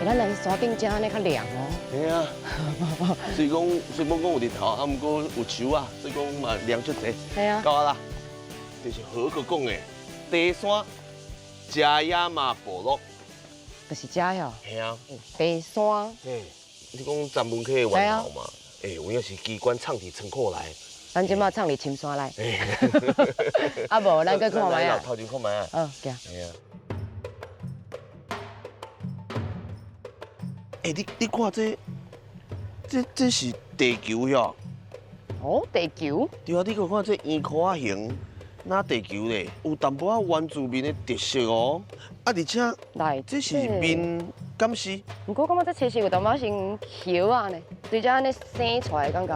咱来山顶食安尼较凉哦。嘿啊，虽讲有日头，啊，毋过有树啊，所以讲嘛凉足济。系啊。到啊啦，就是好个讲的，茶山加亚马部落。就是遮哟。嘿啊。茶山。嘿，你讲站门口的源头嘛？有影是机关唱伫仓库内。咱即马唱伫深山内。嘿。啊无，咱去看卖啊。头前看卖啊。行。嘿啊。你看这是地球哟。哦，地球。对啊，你看这圆壳啊形，哪地球咧？有淡薄仔原住民的特色哦。啊，而且这是面敢是？不过感觉这其实有淡薄像桥啊呢，对遮安尼生出来的感觉。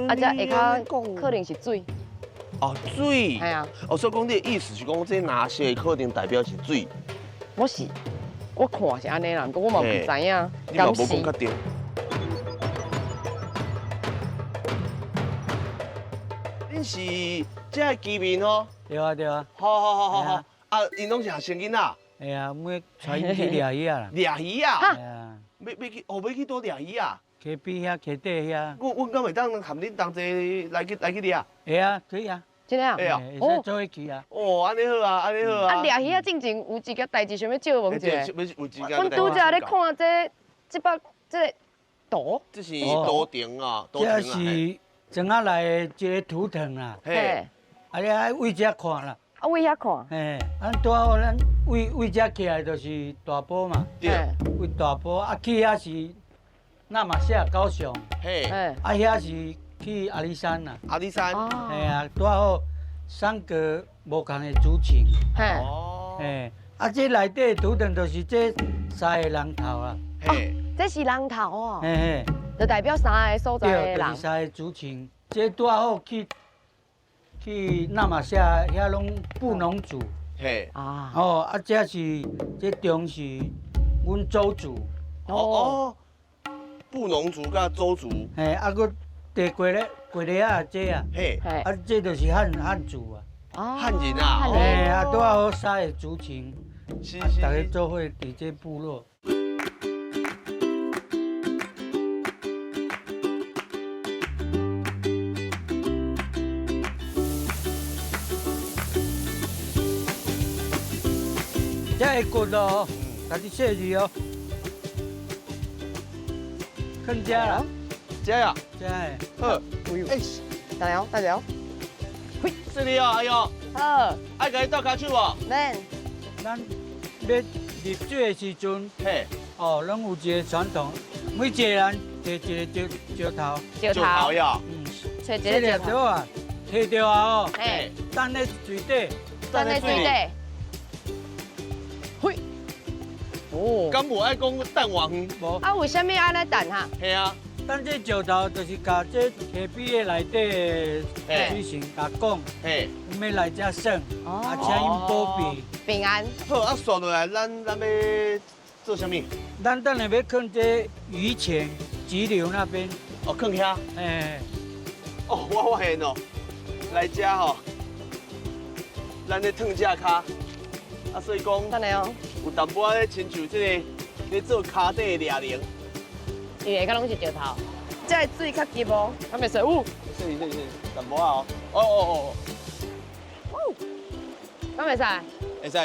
啊，这下骹可能是水。哦，水。系啊。哦，所以讲你的意思是讲这蓝色可能代表是水。我看是安尼啦，不过我嘛唔知影。你嘛无讲确定。恁是这个居民哦？对啊对啊。好。啊，因拢是学生囡仔。哎呀，我带伊去掠鱼啊啦。掠鱼啊？哎呀。要去倒掠鱼啊？溪边遐，溪底遐。我敢会当含恁同齐来去掠？会啊，可以啊。真的啊？会啊。会使做伙去啊。哦，安尼好啊，安尼好啊。啊，掠鱼啊，进前有一件代志想要借问一下。阮拄则咧看这把这图。这是图腾啊，这是庄仔内的一个图腾啦。嘿。啊，你爱为遮看啦。啊，为遐看。嘿，咱拄好咱为遮起来就是大埔嘛。对。为大埔啊，去遐是那玛夏高雄。嘿。啊，遐是去阿里山啦。阿里山。嘿啊，拄好三个无同的族群。嘿。哦。嘿，啊，这内底图腾就是这三个人头啊。嘿。这是人头哦。嘿嘿。就代表三个所在的人。对，就是三个族群。这拄好去那玛夏遐拢布农族。嘿。啊。哦，啊，这中是阮周族。哦。布农族甲周族。嘿，啊，佮地过咧啊，这啊。嘿。啊，这就是汉族啊。汉人啊。嘿，啊，拄好三个族群，是。大家做伙伫这部落。这会骨哦，家己设计哦。看这啦，这呀。这个。好。哎，大聊大聊。嘿，这里哦，哎呦。好。爱甲你倒骹手无？免。咱要入水的时阵，嘿，哦，拢有一个传统，每一个人摕一个石头。石头呀。找一个石头啊，摕到啊哦。嘿。等咧水底。等咧水底。嘿。哦。敢无爱讲等偌远？无。啊，为什么安尼等哈？嘿啊。等这石头就是甲这溪边的内底的水神甲讲，嘿，阮要来遮耍，啊，请因保庇平安。好，啊，刷落来，咱要做啥物？咱等下要放这鱼泉急流那边。哦，放遐。哎。哦，我发现哦，来遮吼，咱咧烫遮骹，啊，所以讲，等下哦，有淡薄仔亲像这个咧做骹底的哑铃。伊下骹拢是石头，这个水较急哦，敢袂水雾。是，淡薄仔哦。哦。敢袂使？会使。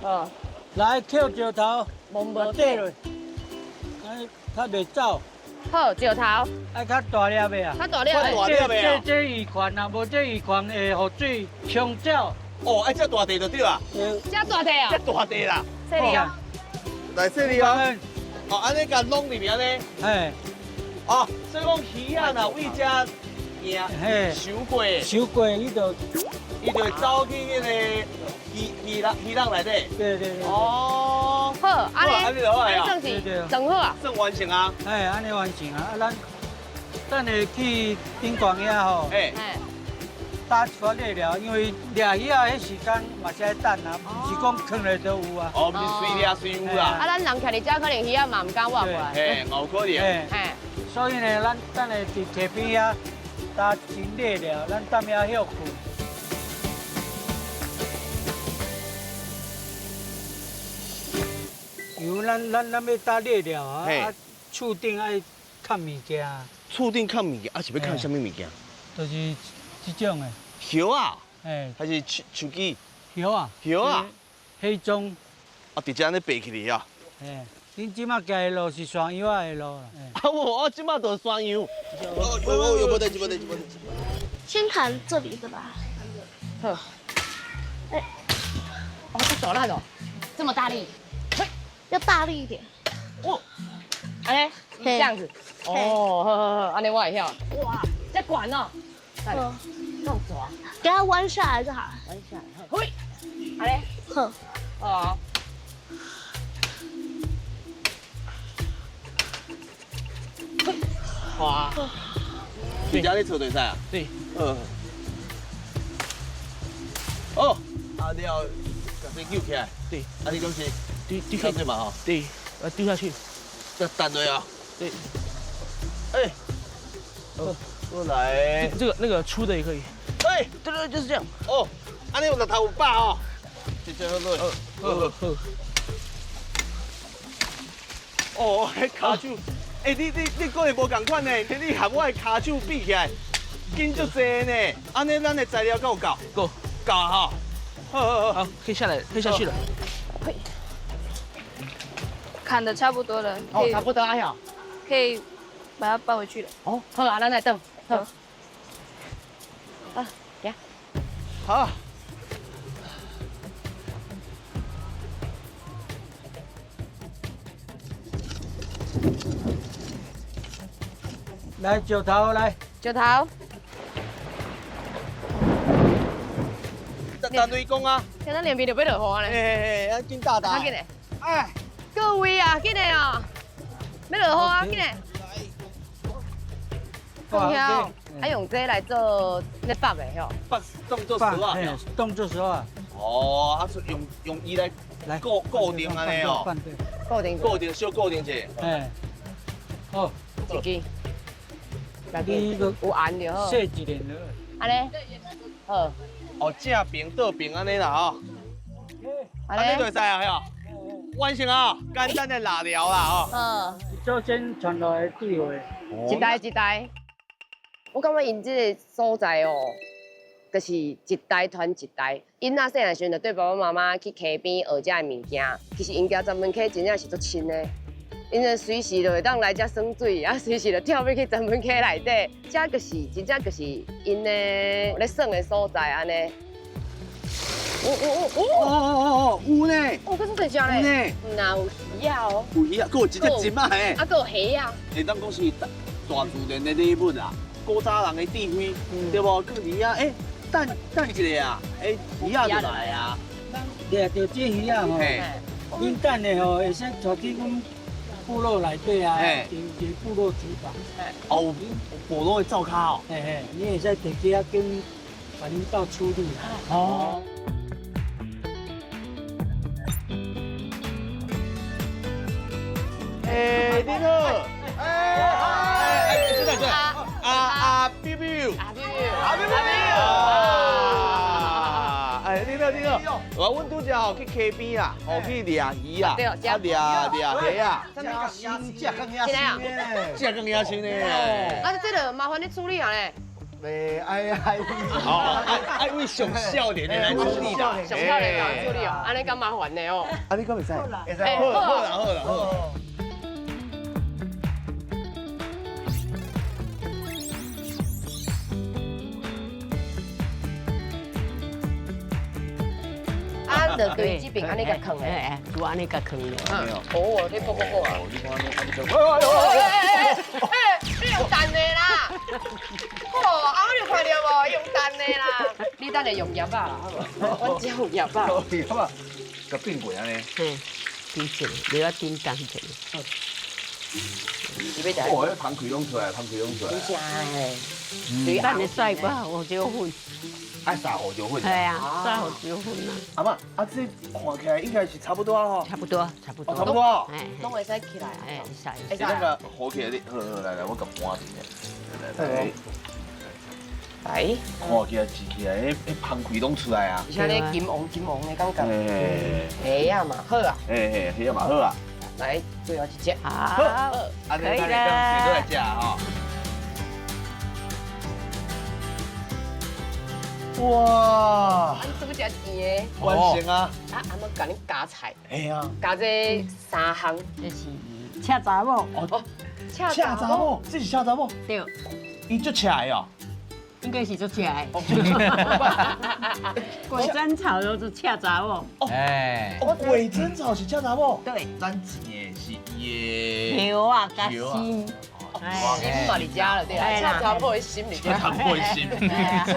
好。来捡石头，无底落，哎，较袂走。好，石头。爱较大粒的啊。较大粒的。大粒的啊。这鱼群啊，无这鱼群会互水冲走。哦，爱遮大地就对啦。遮大地啊。遮大地啦。这里哦。来这里哦。哦，安尼甲弄里面呢？哎。哦，所以讲鱼啊，若为遮行收过，伊就会走去迄个鱼浪内底。对。哦。好，安尼就好啊。算是整好啊。算完成啊。哎，安尼完成啊！咱等下去顶悬遐吼。哎。搭一撮热料，因为掠鱼啊，迄时间嘛是爱等啊，毋是讲放咧就有啊。哦，毋是随掠随有啦。啊，咱人徛伫遮，可能鱼啊嘛唔敢活过来。嘿，有可能。哎。所以呢，咱等下伫溪边遐搭真热料，咱踮遐休困。油咱要打热了啊，嘿啊厝顶爱看物件，厝顶看物件，啊是要看什么物件？就是这种的，叶啊，哎，还是手机？叶啊，叶啊，迄种，啊直接安尼爬起嚟啊！哎，恁即马行的路是山药仔的路啦，哎，啊我即马都山羊。有没得，没得。先弹这里的吧。好。哎，哦，这手烂哦，这么大力，要大力一点。哦，哎，这样子。哦，好，安尼我会晓。哇，这管哦。嗯，这样抓，给它弯下来就好。弯下来，嘿，安尼。哼，哦。哇，你家咧做对赛啊？对。哦，啊你要把这救起来。对。啊你讲是丢下去嘛哈？对，丢下去。要弹对啊。对。哎。过来。这个那个粗的也可以。哎，对，就是这样。哦，安尼有六头有把哦。直接好落。好。哦，迄骹手，哎，你个会无共款呢？你含我的骹手比起来，紧足济呢。安尼咱的材料够够？够哈。好，可以下来，可以下去了。砍的差不多了，哦，差不多啊，晓。可以把它抱回去了。哦，好啊，咱来等。好。啊，行。好。来石头来，石头。单对讲啊。现在脸皮就要落雨咧。啊，紧大大。紧嘞。哎，各位啊，紧嘞哦。要落雨啊，紧嘞。空调，啊用这来做咧绑的吼。绑当做绳啊。动作绳啊。哦，啊是用伊来固定安尼哦。固定小固定者。哎。好。一支。你有按就好。设一年了。安尼。好。哦，正平倒平安尼啦吼。安尼就会使啊，吼。完成啊，简单的辣条啦吼。嗯。首先传落来对话。一代一代。我感觉因这个所在哦，就是一代传一代。因仔细汉时阵就对爸爸妈妈去溪边学这物件，其实因家专门溪真正是足亲的。因就随时就会当来遮耍水，啊随时就跳要去专门溪内底，遮就是真正就是因的咧耍的所在安尼。哦，有呢。哦，可是这只咧，哪有鱼啊哦？有鱼啊，还有一只金啊嘿。啊，还有虾啊。会当讲是大自然的礼物啊，古早人的智慧，对无？讲鱼啊，等一下啊，鱼啊就来啊。掠到这鱼啊吼，因等的吼会使带去阮部落内底啊，一个部落厨房。哦，部落的灶骹哦。嘿，你会使摕去遐跟把恁到处理。哦。你好。真的啊，biu biu。你好。阮拄只吼去溪边啊，去掠鱼啊，掠虾啊。加薪，加更加薪呢，这更野青呢。啊，这个麻烦你处理啊咧。爱为上少年的来处理啦，上少年来处理哦，安尼咁麻烦的哦。啊，你敢会使？好啦，好啦。啊，就对这边安尼个坑的，就安尼个坑了。哦，你不啊？你看你就。你用蛋的啦！哦，啊，我就看到无，用蛋的啦。你等下用叶啊，好无？我只用叶啊。好啊，个变过安尼。顶起来，你要顶当起来。哦，迄芳开拢出来。真诶，等你晒吧，我就混。爱撒火就混。系啊，晒好就混啦。阿妈，这看起来应该是差不多啊吼。差不多。差不多。拢会使起来。晒。那个火起来，你好，来，我甲搬一下。来。看起来煮起来，迄芳开拢出来啊。而且咧金黄的感觉。虾啊嘛好啊。虾嘛好啊。来，最后一只。好，安尼可以咱就当水了。来食吼。哇，啊，你做只甜的，完成啊！啊，阿妈甲你加菜，哎呀，加这3项。这是恰查某，哦，恰恰查某，这是恰查某，对，伊足恰的哦。应该是做恰的。果真草都是恰查某，哎，哦，鬼针草是恰查某，对，咱钱的是伊的牛啊加牛啊心，心嘛你加了对啦，哎啦恰查某的心你恰查加。某的心，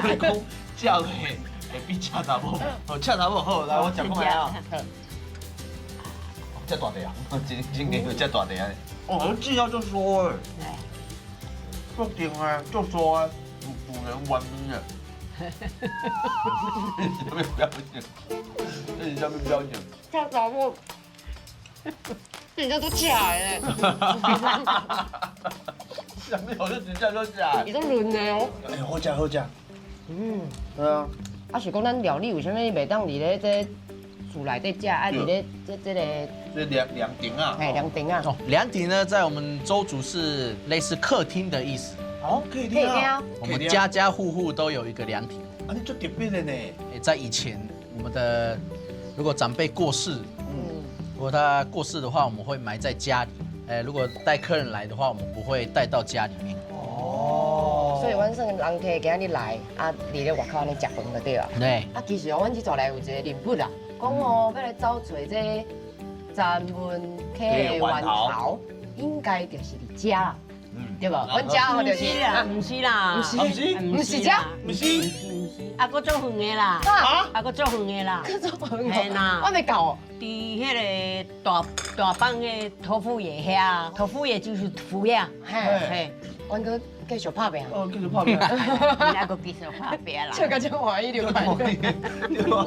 所以讲叫的会比恰查某，哦，恰查某好，来我食看下啊。这大地啊，真个有这大地啊！哦，这要就说哎，足劲啊，足爽啊，主人完美啊！什么表情？这是什么表情？恰查某，人家都假的，什么好就真正都假？伊都润的哦。哎，好食好食。嗯，对啊。啊是讲咱料理为什么袂当伫咧这厝内底食，啊伫咧这个这凉亭啊。凉亭啊？哦，凉亭呢，在我们周族是类似客厅的意思。哦，可以可以听听啊。啊。我们家家户户都有一个凉亭。啊，你做特别的呢。在以前，我们的如果长辈过世，嗯，如果他过世的话，我们会埋在家里。如果带客人来的话，我们不会带到家里面。哦。所以阮算人客今日来，啊，伫咧外口安尼食饭就对啊。对，啊，其实哦，阮这座内有一个人物啊，讲哦，要来找找这詹文客的源头，应该就是伫遮啦，对吧？阮遮哦就是不是啦，不是啦，不是不是不是这不是不是，啊，搁做远的啦，啊，啊，搁做远的啦，这种嘿啦我未搞哦。伫迄个大帮的托付爷遐，托付爷就是服呀，嘿，嘿，阮哥继续拍拼，哦，继续泡面。你那个继续拍别啦。笑到这欢喜流汗。对吧？